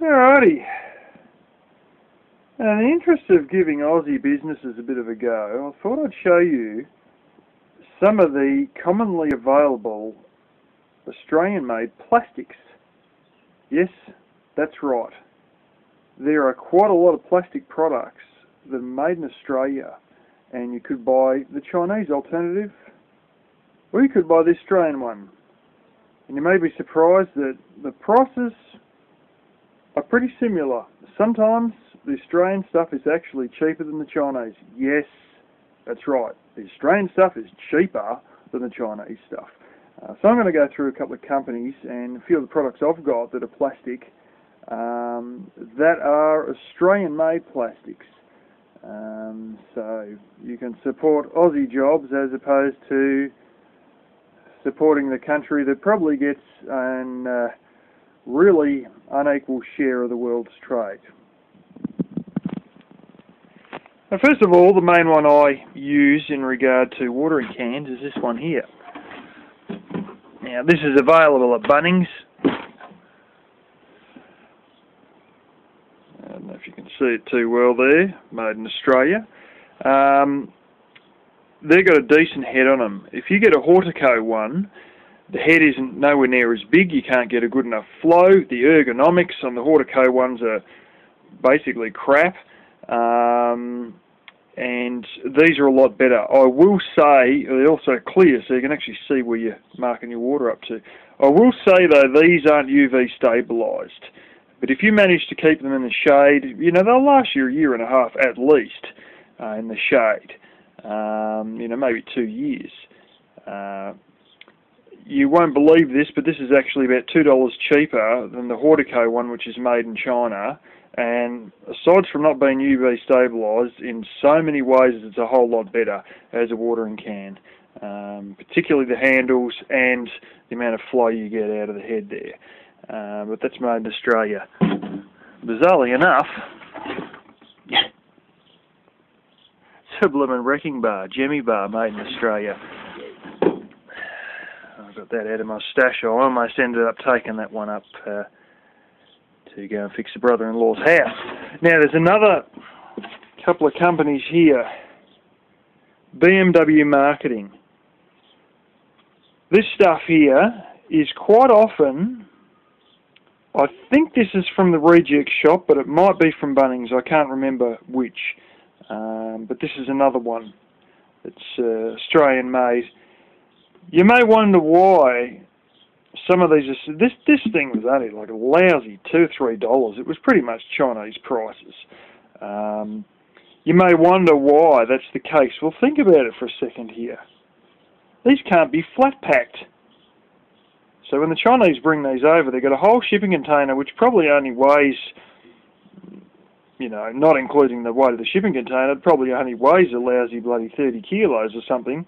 Alrighty. Now, in the interest of giving Aussie businesses a bit of a go, I thought I'd show you some of the commonly available Australian-made plastics. Yes, that's right. There are quite a lot of plastic products that are made in Australia, and you could buy the Chinese alternative, or you could buy the Australian one. And you may be surprised that the prices are pretty similar. Sometimes the Australian stuff is actually cheaper than the Chinese. Yes, that's right. The Australian stuff is cheaper than the Chinese stuff. So I'm going to go through a couple of companies and a few of the products I've got that are plastic, that are Australian-made plastics. So you can support Aussie jobs as opposed to supporting the country that probably gets an really unequal share of the world's trade. Now, first of all, the main one I use in regard to watering cans is this one here. Now, this is available at Bunnings. I don't know if you can see it too well there, made in Australia. They've got a decent head on them. If you get a Hortico one, the head isn't nowhere near as big, you can't get a good enough flow. The ergonomics on the Hortico ones are basically crap. And these are a lot better. I will say, they're also clear so you can actually see where you're marking your water up to. I will say though, these aren't UV stabilised. But if you manage to keep them in the shade, you know, they'll last you a year and a half at least in the shade. You know, maybe 2 years. You won't believe this, but this is actually about $2 cheaper than the Hortico one, which is made in China. And aside from not being UV stabilised, in so many ways it's a whole lot better as a watering can. Particularly the handles and the amount of flow you get out of the head there. But that's made in Australia. Bizarrely enough, it's a bloomin' wrecking bar, Jemmy bar, made in Australia. I got that out of my stash. I almost ended up taking that one up to go and fix the brother-in-law's house. Now, there's another couple of companies here. BMW Marketing. This stuff here is quite often, I think this is from the reject shop, but it might be from Bunnings. I can't remember which. But this is another one. It's Australian-made. You may wonder why some of these are, this thing was only like a lousy $2 or $3. It was pretty much Chinese prices. You may wonder why that's the case. Well, think about it for a second here. These can't be flat packed. So when the Chinese bring these over, they've got a whole shipping container which probably only weighs, you know, not including the weight of the shipping container, it probably only weighs a lousy bloody 30 kilos or something.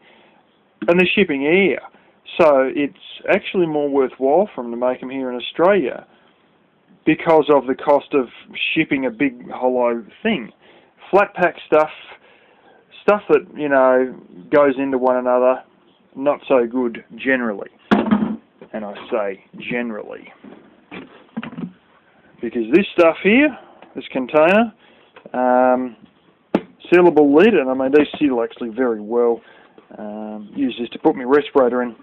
And they're shipping air. So it's actually more worthwhile for them to make them here in Australia because of the cost of shipping a big hollow thing. Flat pack stuff that, you know, goes into one another, not so good generally. And I say generally. Because this stuff here, this container, sealable lid, and I mean these seal actually very well. Use this to put my respirator in.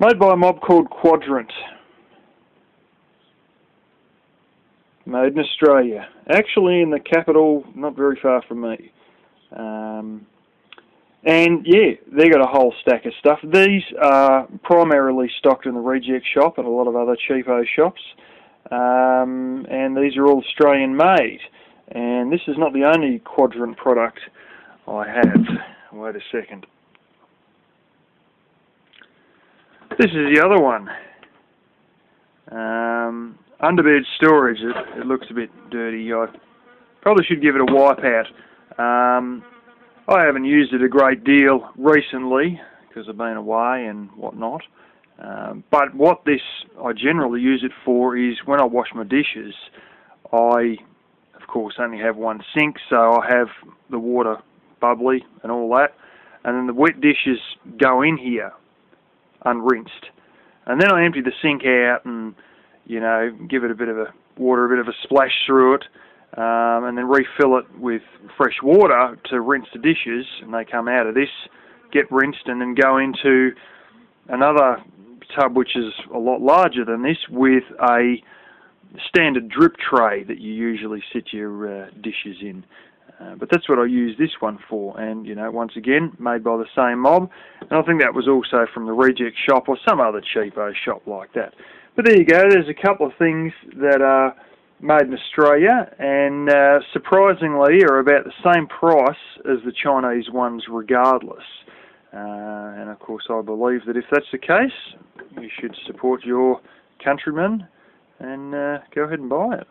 Made by a mob called Quadrant. Made in Australia. Actually in the capital, not very far from me. And yeah, they got a whole stack of stuff. These are primarily stocked in the reject shop and a lot of other cheapo shops. And these are all Australian made. And this is not the only Quadrant product I have. Wait a second. This is the other one. Underbed storage. It looks a bit dirty. I probably should give it a wipe out. I haven't used it a great deal recently because I've been away and whatnot. But what I generally use it for is when I wash my dishes, I, of course, only have one sink, so I have the water bubbly and all that, and then the wet dishes go in here unrinsed, and then I empty the sink out and you know, give it a bit of a water, a bit of a splash through it, and then refill it with fresh water to rinse the dishes, and they come out of this, get rinsed, and then go into another tub which is a lot larger than this with a standard drip tray that you usually sit your dishes in. But that's what I use this one for, and you know, once again, made by the same mob, and I think that was also from the Reject shop or some other cheapo shop like that. But there you go, there's a couple of things that are made in Australia, and surprisingly are about the same price as the Chinese ones regardless. And of course I believe that if that's the case, you should support your countrymen and go ahead and buy it.